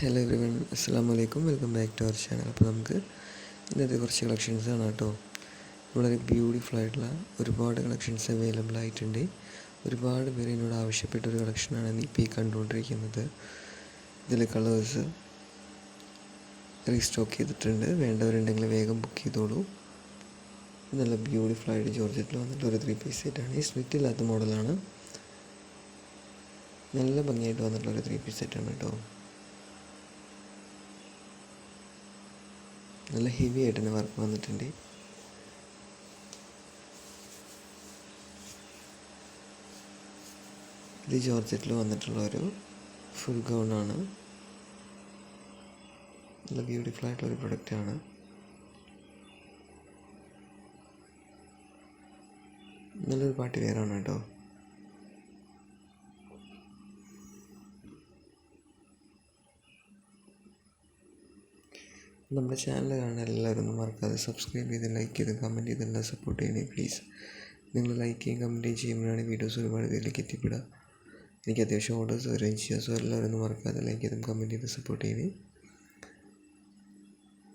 Hello every one, അസ്സാം വലൈക്കും. Welcome back to our channel. അപ്പോൾ നമുക്ക് ഇന്നത്തെ കുറച്ച് കളക്ഷൻസ് ആണ് കേട്ടോ. വളരെ ബ്യൂട്ടിഫുൾ ആയിട്ടുള്ള ഒരുപാട് കളക്ഷൻസ് അവൈലബിൾ ആയിട്ടുണ്ട്. ഒരുപാട് പേര് എന്നോട് ആവശ്യപ്പെട്ടൊരു കളക്ഷനാണ് ഇപ്പോൾ ഈ കണ്ടുകൊണ്ടിരിക്കുന്നത്. ഇതിൽ കളേഴ്സ് റീസ്റ്റോക്ക് ചെയ്തിട്ടുണ്ട്. വേണ്ടവരുണ്ടെങ്കിൽ വേഗം ബുക്ക് ചെയ്തോളൂ. നല്ല ബ്യൂട്ടിഫുൾ ആയിട്ട് ജോർജറ്റിൽ വന്നിട്ട് ഒരു 3 പീസ് സെറ്റാണ്. ഈ സ്ലിറ്റ് ഇല്ലാത്ത മോഡലാണ്. നല്ല ഭംഗിയായിട്ട് വന്നിട്ടുള്ള ഒരു 3 പീസ് സെറ്റാണ് കേട്ടോ. നല്ല ഹെവി ആയിട്ട് തന്നെ വർക്ക് വന്നിട്ടുണ്ട്. ഇത് ജോർജറ്റിൽ വന്നിട്ടുള്ള ഒരു ഫുൾ ഗൗണാണ്. നല്ല ബ്യൂട്ടിഫുൾ ആയിട്ടുള്ളൊരു പ്രൊഡക്റ്റാണ്. നല്ലൊരു പാർട്ടി വെയറാണ് കേട്ടോ. നമ്മുടെ ചാനൽ കാണാൻ എല്ലാവരും ഒന്നും മറക്കാതെ സബ്സ്ക്രൈബ് ചെയ്ത് ലൈക്ക് ചെയ്ത് കമൻറ്റ് ചെയ്തെല്ലാം സപ്പോർട്ട് ചെയ്യണേ പ്ലീസ്. നിങ്ങൾ ലൈക്ക് ചെയ്യും കമൻറ്റ് ചെയ്യുമ്പോഴാണ് വീഡിയോസ് ഒരുപാട് പേരിലേക്ക് എത്തിപ്പെടുക. എനിക്ക് അത്യാവശ്യം ഓർഡേഴ്സ് വരികയും ചെയ്യുക. സോ എല്ലാവരും ഒന്നും മറക്കാതെ ലൈക്ക് ചെയ്തും കമൻറ്റ് ചെയ്ത് സപ്പോർട്ട് ചെയ്യണേ.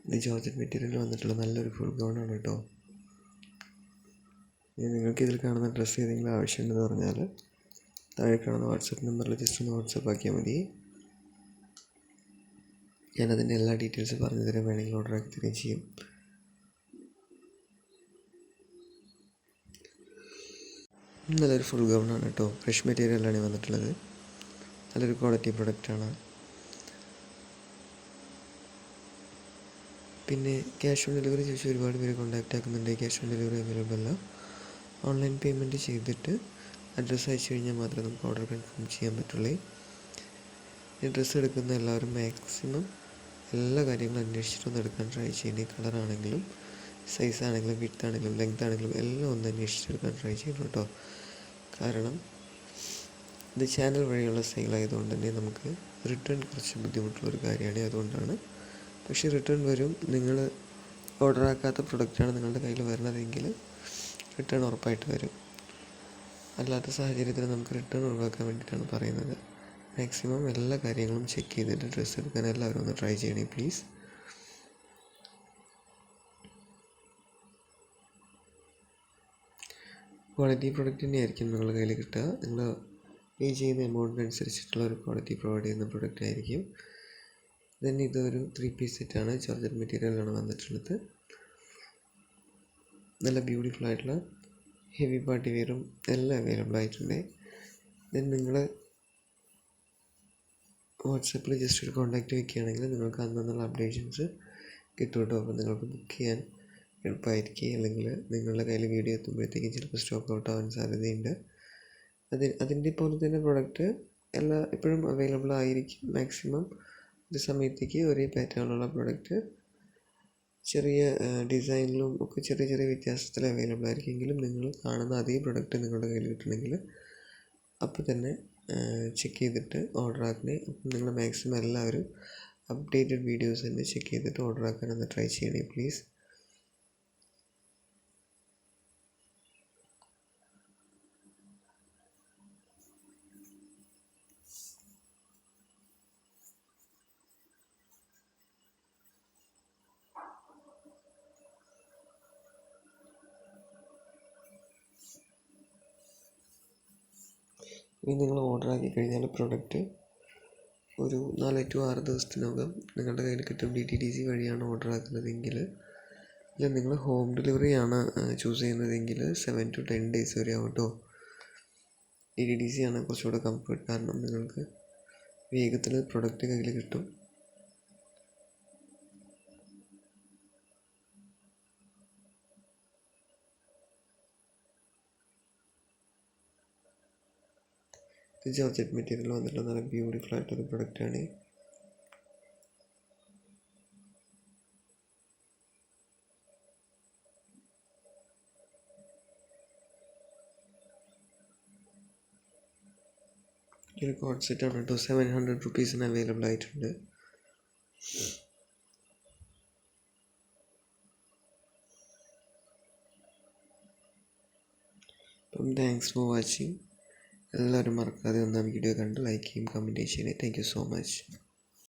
ഇത് ജോർജറ്റ് മെറ്റീരിയലിൽ വന്നിട്ടുള്ള നല്ലൊരു ഫുൾ ഗൗണാണ് കേട്ടോ. നിങ്ങൾക്ക് ഇതിൽ കാണുന്ന ഡ്രസ്സ് ഏതെങ്കിലും ആവശ്യമുണ്ടെന്ന് പറഞ്ഞാൽ താഴെ കാണുന്ന വാട്സപ്പ് നമ്പറിൽ ജസ്റ്റ് ഒന്ന് വാട്സപ്പ് ആക്കിയാൽ മതി. ഞാനതിൻ്റെ എല്ലാ ഡീറ്റെയിൽസ് പറഞ്ഞു തരാൻ വേണമെങ്കിൽ ഓർഡർ ആക്കി തരികയും ചെയ്യും. നല്ലൊരു ഫുൾ ഗൗണാണ് കേട്ടോ. ഫ്രഷ് മെറ്റീരിയലാണ് വന്നിട്ടുള്ളത്. നല്ലൊരു ക്വാളിറ്റി പ്രൊഡക്റ്റാണ്. പിന്നെ ക്യാഷ് ഓൺ ഡെലിവറി ചോദിച്ച് ഒരുപാട് പേര് കോൺടാക്റ്റ് ആക്കുന്നുണ്ട്. ക്യാഷ് ഓൺ ഡെലിവറി അവൈലബിൾ അല്ല. ഓൺലൈൻ പേയ്മെൻറ്റ് ചെയ്തിട്ട് അഡ്രസ്സ് അയച്ചു കഴിഞ്ഞാൽ മാത്രമേ നമുക്ക് ഓർഡർ കൺഫേം ചെയ്യാൻ പറ്റുള്ളൂ. ഈ ഡ്രസ്സ് എടുക്കുന്ന എല്ലാവരും മാക്സിമം എല്ലാ കാര്യങ്ങളും അന്വേഷിച്ചിട്ടൊന്ന് എടുക്കാൻ ട്രൈ ചെയ്യണേ. കളറാണെങ്കിലും സൈസ് ആണെങ്കിലും വിഡ്ത്ത് ആണെങ്കിലും ലെങ്ത് ആണെങ്കിലും എല്ലാം ഒന്ന് അന്വേഷിച്ചെടുക്കാൻ ട്രൈ ചെയ്യണം കേട്ടോ. കാരണം ഇത് ചാനൽ വഴിയുള്ള സെയിലായതുകൊണ്ട് തന്നെ നമുക്ക് റിട്ടേൺ കുറച്ച് ബുദ്ധിമുട്ടുള്ളൊരു കാര്യമാണ്. അതുകൊണ്ടാണ്. പക്ഷേ റിട്ടേൺ വരും. നിങ്ങൾ ഓർഡർ ആക്കാത്ത പ്രൊഡക്റ്റാണ് നിങ്ങളുടെ കയ്യിൽ വരുന്നതെങ്കിൽ റിട്ടേൺ ഉറപ്പായിട്ട് വരും. അല്ലാത്ത സാഹചര്യത്തിൽ നമുക്ക് റിട്ടേൺ ഒഴിവാക്കാൻ വേണ്ടിയിട്ടാണ് പറയുന്നത്. മാക്സിമം എല്ലാ കാര്യങ്ങളും ചെക്ക് ചെയ്തിട്ട് ഡ്രസ്സ് എടുക്കാൻ എല്ലാവരും ഒന്ന് ട്രൈ ചെയ്യണേ പ്ലീസ്. ക്വാളിറ്റി പ്രൊഡക്റ്റ് തന്നെയായിരിക്കും നിങ്ങളുടെ കയ്യിൽ കിട്ടുക. നിങ്ങൾ പേ ചെയ്യുന്ന എമൗണ്ടിനനുസരിച്ചിട്ടുള്ള ഒരു ക്വാളിറ്റി പ്രൊവൈഡ് ചെയ്യുന്ന പ്രൊഡക്റ്റ് ആയിരിക്കും. ദെൻ ഇതൊരു 3 പീസ് സെറ്റാണ്. ജോർജറ്റ് മെറ്റീരിയലാണ് വന്നിട്ടുള്ളത്. നല്ല ബ്യൂട്ടിഫുൾ ആയിട്ടുള്ള ഹെവി പാർട്ടി വെയറും എല്ലാം അവൈലബിൾ ആയിട്ടുണ്ട്. ദെൻ നിങ്ങൾ വാട്സപ്പിൽ ജസ്റ്റ് ഒരു കോൺടാക്റ്റ് വയ്ക്കുകയാണെങ്കിൽ നിങ്ങൾക്ക് അന്നുള്ള അപ്ഡേഷൻസ് കിട്ടും കേട്ടോ. അപ്പോൾ നിങ്ങൾക്ക് ബുക്ക് ചെയ്യാൻ എളുപ്പമായിരിക്കും. അല്ലെങ്കിൽ നിങ്ങളുടെ കയ്യിൽ വീഡിയോ എത്തുമ്പോഴത്തേക്കും ചിലപ്പോൾ സ്റ്റോക്ക് ഔട്ട് ആവാൻ സാധ്യതയുണ്ട്. അതിൻ്റെ പോലെ തന്നെ പ്രൊഡക്റ്റ് എപ്പോഴും അവൈലബിൾ ആയിരിക്കും. മാക്സിമം ഒരു സമയത്തേക്ക് ഒരേ പാറ്റേണിലുള്ള പ്രൊഡക്റ്റ് ചെറിയ ഡിസൈനിലും ഒക്കെ ചെറിയ ചെറിയ വ്യത്യാസത്തിൽ അവൈലബിൾ ആയിരിക്കുമെങ്കിലും നിങ്ങൾ കാണുന്ന അതേ പ്രൊഡക്റ്റ് നിങ്ങളുടെ കയ്യിൽ കിട്ടണമെങ്കിൽ അപ്പോൾ തന്നെ ചെക്ക് ചെയ്തിട്ട് ഓർഡർ ആക്കണേ. അപ്പം നിങ്ങൾ മാക്സിമം എല്ലാവരും അപ്ഡേറ്റഡ് വീഡിയോസ് തന്നെ ചെക്ക് ചെയ്തിട്ട് ഓർഡർ ആക്കാനൊന്ന് ട്രൈ ചെയ്യണേ പ്ലീസ്. ഇനി നിങ്ങൾ ഓർഡർ ആക്കി കഴിഞ്ഞാൽ പ്രൊഡക്റ്റ് ഒരു 4 to 6 ദിവസത്തിനകം നിങ്ങളുടെ കയ്യിൽ കിട്ടും. DTDC വഴിയാണ് ഓർഡർ ആക്കുന്നതെങ്കിൽ, ഇല്ല നിങ്ങൾ ഹോം ഡെലിവറിയാണ് ചൂസ് ചെയ്യുന്നതെങ്കിൽ 7 to 10 days വരെ ആവും കേട്ടോ. DTDC ആണ് കുറച്ചുകൂടെ കംഫർട്ട്. കാരണം നിങ്ങൾക്ക് വേഗത്തിൽ പ്രൊഡക്റ്റ് കയ്യിൽ കിട്ടും. ഇത് ജോർജറ്റ് മെറ്റീരിയൽ വന്നിട്ടുള്ള നല്ല ബ്യൂട്ടിഫുൾ ആയിട്ടൊരു പ്രൊഡക്റ്റാണ്. ഒരു കോഡ് സെറ്റാണ് കേട്ടോ. 700 rupees അവൈലബിൾ ആയിട്ടുണ്ട്. അപ്പം താങ്ക്സ് ഫോർ വാച്ചിങ്. എല്ലാവരും മറക്കാതെ ഒന്ന് വീഡിയോ കണ്ട് ലൈക്ക് ചെയ്യും കമൻറ്റ് ചെയ്യണേ. Thank you so much.